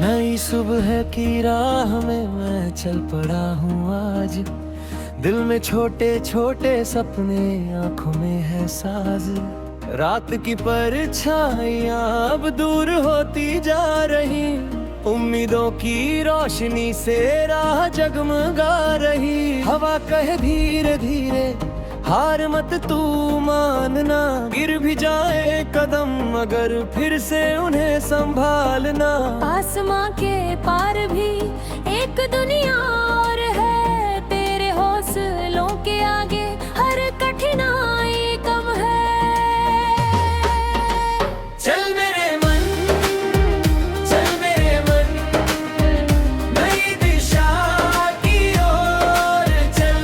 नई सुबह की राह में मैं चल पड़ा हूँ आज। दिल में छोटे छोटे सपने, आंखों में है साज। रात की परछाइयाँ अब दूर होती जा रही, उम्मीदों की रोशनी से राह जगमगा रही। हवा कहे धीरे धीरे हार मत तू मानना, गिर भी जाए कदम मगर फिर से उन्हें संभालना। आसमां के पार भी एक दुनिया और है, तेरे हौसलों के आगे हर कठिनाई कम है। चल मेरे मन, चल मेरे मन, नई दिशा की ओर चल।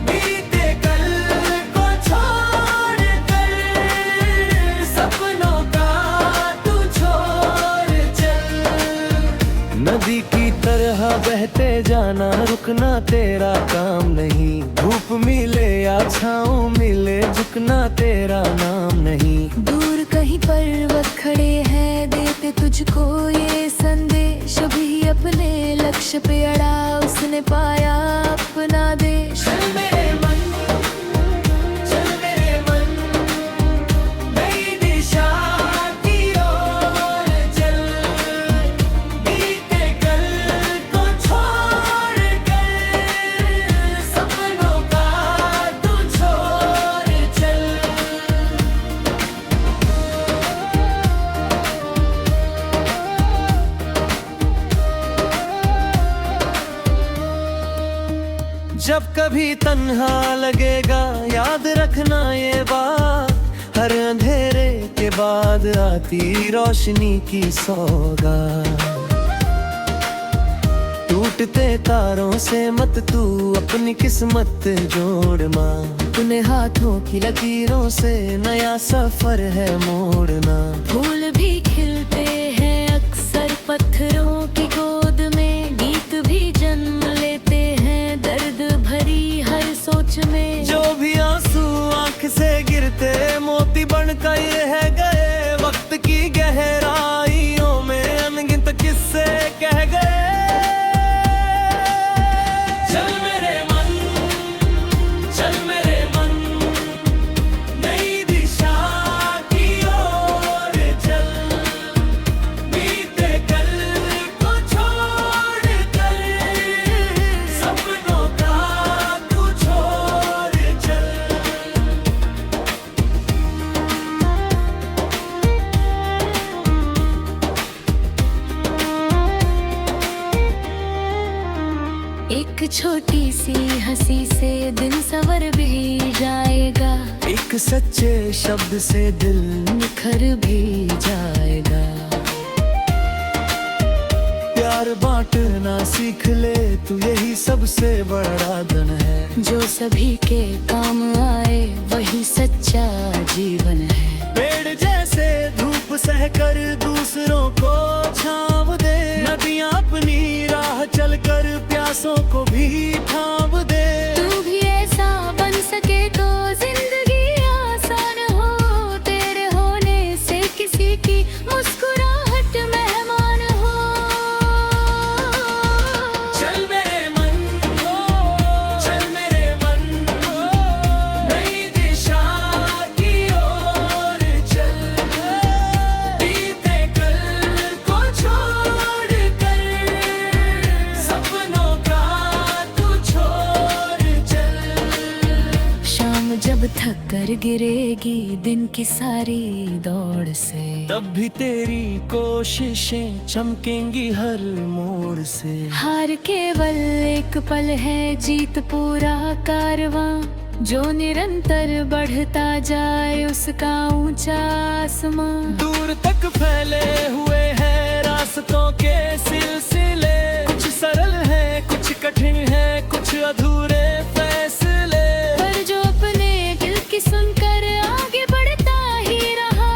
बीते कल को छोड़ कर, सपनों का तू छोड़ चल। नदी की तरह बहते जाना, रुकना तेरा काम नहीं। धूप मिले या छाँव मिले, झुकना तेरा नाम नहीं। दूर कहीं पर्वत खड़े हैं, देते तुझको ये संदेश। भी अपने लक्ष्य पे अड़ा, उसने पाया अपना देश। चल मेरे मन, चल मेरे मन, नई दिशा की ओर चल। बीते कल को छोड़ कर, सपनों का तू छोड़ चल। जब कभी तन्हा लगेगा, याद रखना ये बात, हर अंधेरे के बाद आती रोशनी की सौगात। टूटते तारों से मत तू अपनी किस्मत जोड़ना, तूने हाथों की लकीरों से नया सफर है मोड़ना। फूल भी खिलते हैं अक्सर पत्थरों की गोद में, गीत भी जन्म लेते हैं दर्द भरी हर सोच में। जो भी आंसू आंख से गिरते, मोती बनकर रह गए। वक्त की गहराइयों में अनगिनत किस्से कह गए। चल मेरे मन, चल मेरे मन, नई दिशा की ओर चल। बीते कल को छोड़ कर, सपनों का तू छोड़ चल। एक छोटी सी हंसी से दिन संवर भी जाएगा, एक सच्चे शब्द से दिल निखर भी जाएगा। प्यार बांटना सीख ले तू, यही सबसे बड़ा धन है। जो सभी के काम आए वही सच्चा जीवन है। पेड़ जैसे धूप सहकर दूसरों को छाँव दे, नदियाँ अपनी राह चलकर प्यासों को भी थाम दे। तू भी ऐसा बन सके तो जिंदगी आसान हो, तेरे होने से किसी की मुस्कुराहट मेहमान हो। चल मेरे मन, चल मेरे मन, नई दिशा की ओर चल। बीते कल को छोड़ कर, सपनों का तू छोड़ चल। शाम जब थक कर गिरेगी दिन की सारी दौड़ से, तब भी तेरी कोशिशें चमकेंगी हर मोड़ से। हार केवल एक पल है, जीत पूरा कारवां। जो निरंतर बढ़ता जाए उसका ऊंचा आसमां। दूर तक फैले हुए हैं रास्तों के सिलसिले, कुछ सरल है कुछ कठिन है, कुछ अधूरे फैसले। पर जो अपने दिल की सुनकर आगे बढ़ता ही रहा,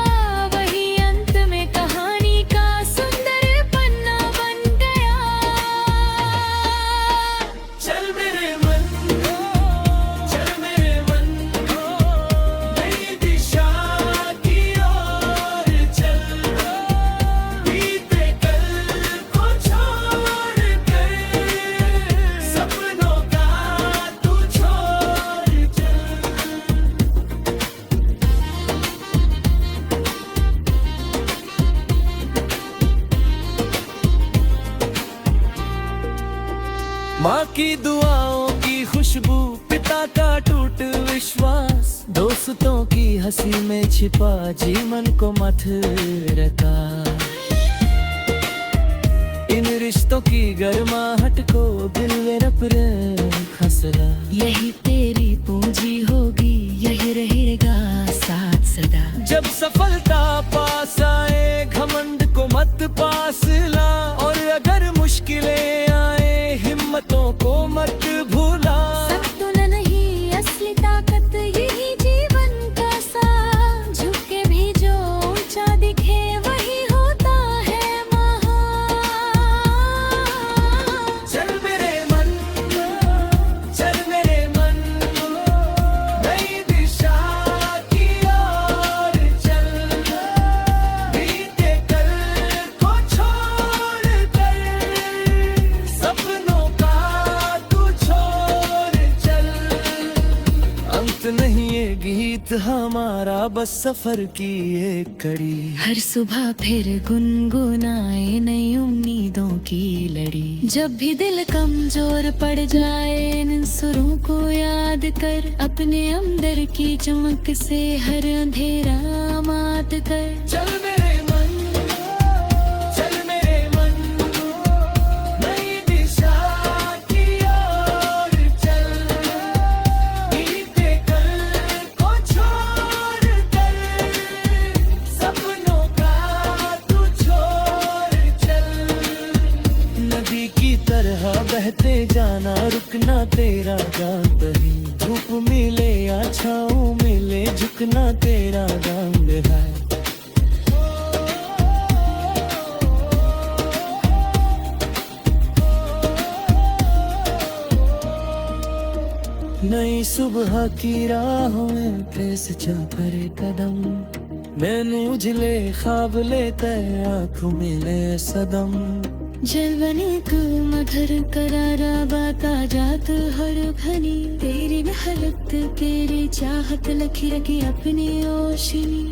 वही अंत में कहानी का सुंदर पन्ना बन गया। चल मेरे मन, चल मेरे मन, नई दिशा की ओर चल। बीते कल माँ की दुआओं की खुशबू, पिता का टूट विश्वास, दोस्तों की हंसी में छिपा जीवन को मथुरता। इन रिश्तों की गर्माहट को दिल में रप खसरा। यही तेरी पूंजी होगी, यही रहेगा साथ सदा। जब सफलता पास आए घमंड को मत पास ला, और अगर मुश्किलें आए हिम्मतों को मत भूला। सत्तुन नहीं असली ताकत यही जीवन का सार, झुके भी जो ऊंचा दिखे वही होता है महान। चल मेरे मन, चल मेरे मन, नई दिशा की ओर चल। बीते कल को छोड़ कर, सपनों का तू छोड़ चल। अंत नहीं ये गीत हमारा, बस सफर की एक कड़ी। हर सुबह फिर गुनगुनाए नई उम्मीदों की लड़ी। जब भी दिल कमजोर पड़ जाए इन सुरों को याद कर, अपने अंदर की चमक से हर अंधेरा मात कर। चल मेरे मन, चल मेरे मन, नई दिशा की ओर चल। बीते कल को छोड़ कर, सपनों का तू छोड़ चल। नदी की तरह बहते जाना, रुकना तेरा काम नहीं। धूप मिले या छाँव मिले, झुकना तेरा काम है। नई सुबह की राहों में फेस जा करे कदम। मैंने उजले ख्वाब लेते आँखों में ले सदम। जलवने तू मधुर करारा बाता जात हर घनी। तेरी मेहनत तेरी चाहत लखी रखी अपनी ओशनी।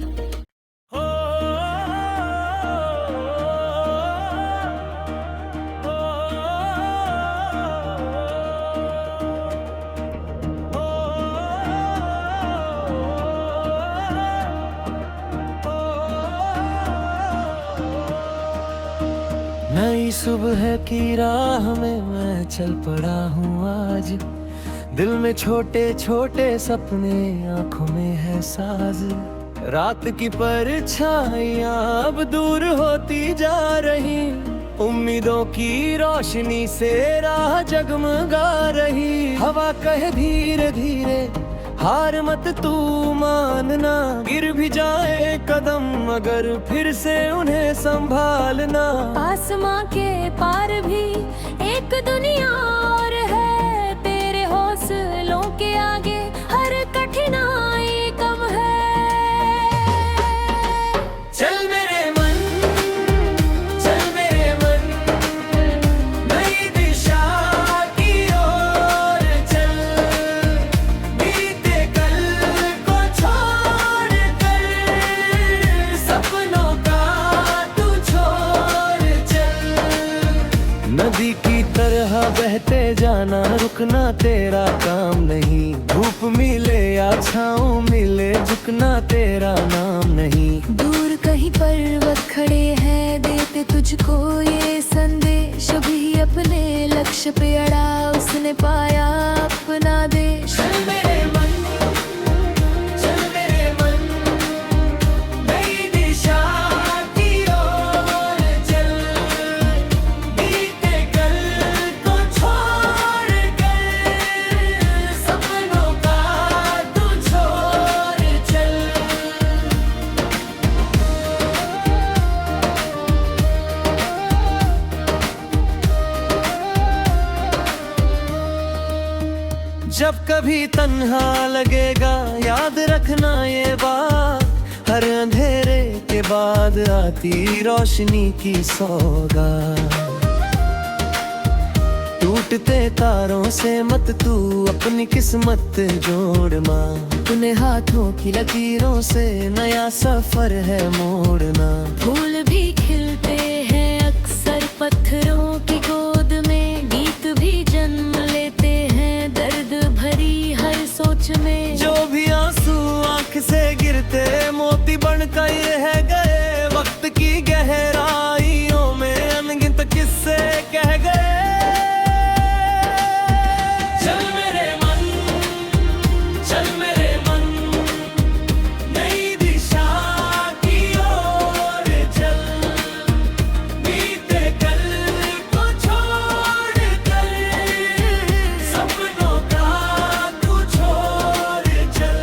नई सुबह की राह में मैं चल पड़ा हूँ आज। दिल में छोटे छोटे सपने, आंखों में है साज। रात की परछाइयाँ अब दूर होती जा रही, उम्मीदों की रोशनी से राह जगमगा रही। हवा कहे धीरे धीरे हार मत तू मानना, गिर भी जाए कदम मगर फिर से उन्हें संभालना। आसमां के पार भी एक दुनिया और है, तेरे हौसलों के आगे हर कठिनाई कम है। चल मेरे मन, चल मेरे मन, नई दिशा की ओर चल। बीते कल को छोड़ कर, सपनों का तू छोड़ चल। नदी की तरह बहते जाना, रुकना तेरा काम नहीं। धूप मिले या छाँव मिले, झुकना तेरा नाम नहीं। दूर कहीं पर्वत खड़े हैं, देते तुझको ये संदेश। भी अपने लक्ष्य पे अड़ा, उसने पाया अपना देश। चल मेरे मन, चल मेरे मन, नई दिशा की ओर चल। बीते कल को छोड़ कर, सपनों का तू छोड़ चल। जब कभी तन्हा लगेगा याद रखना ये बात, हर अंधेरे के बाद आती रोशनी की सौगात। टूटते तारों से मत तू अपनी किस्मत जोड़ माँ, तूने हाथों की लकीरों से नया सफर है मोड़ना। फूल भी खिलते हैं अक्सर पत्थरों की गोद में, गीत भी जन्म का ये है गए, वक्त की गहराइयों में अनगिनत किस्से कह गए। चल मेरे मन, चल मेरे मन, नई दिशा की ओर चल, बीते कल को छोड़ कर, सपनों का तू छोड़ चल।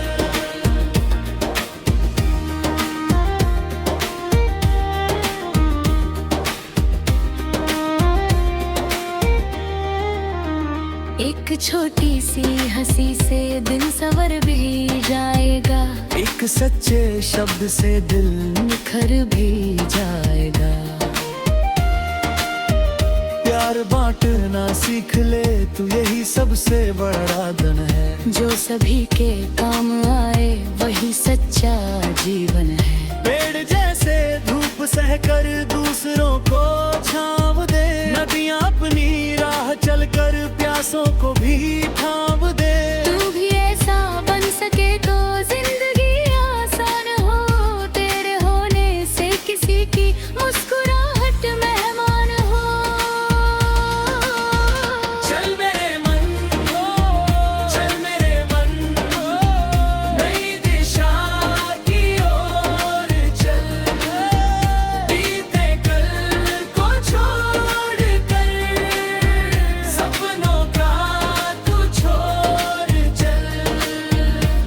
एक छोटी सी हंसी से दिन संवर भी जाएगा, एक सच्चे शब्द से दिल निखर भी जाएगा। प्यार बांटना सीख ले तू, यही सबसे बड़ा धन है। जो सभी के काम आए वही सच्चा जीवन है। पेड़ जैसे धूप सहकर दूसरों को छांव दे, नदियां अपनी राह चलकर प्यासों को भी थाम दे। तू भी ऐसा बन सके तो जिंदगी आसान हो, तेरे होने से किसी की मुस्कुराहट मेहमान हो। चल मेरे मन, चल मेरे मन, नई दिशा की ओर चल, बीते कल को छोड़ कर, सपनों का तू छोड़ चल।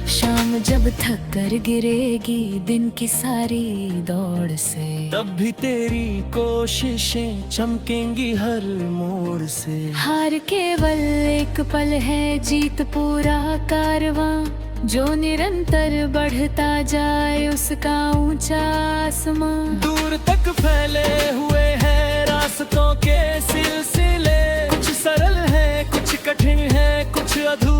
शाम जब थक कर गिरेगी दिन की सारी दौड़ से, तब भी तेरी कोशिशें चमकेंगी हर मोड़ से। हार केवल एक पल है, जीत पूरा कारवां। जो निरंतर बढ़ता जाए उसका ऊंचा आसमां। दूर तक फैले हुए हैं रास्तों के सिलसिले, कुछ सरल है कुछ कठिन है कुछ अधूरे।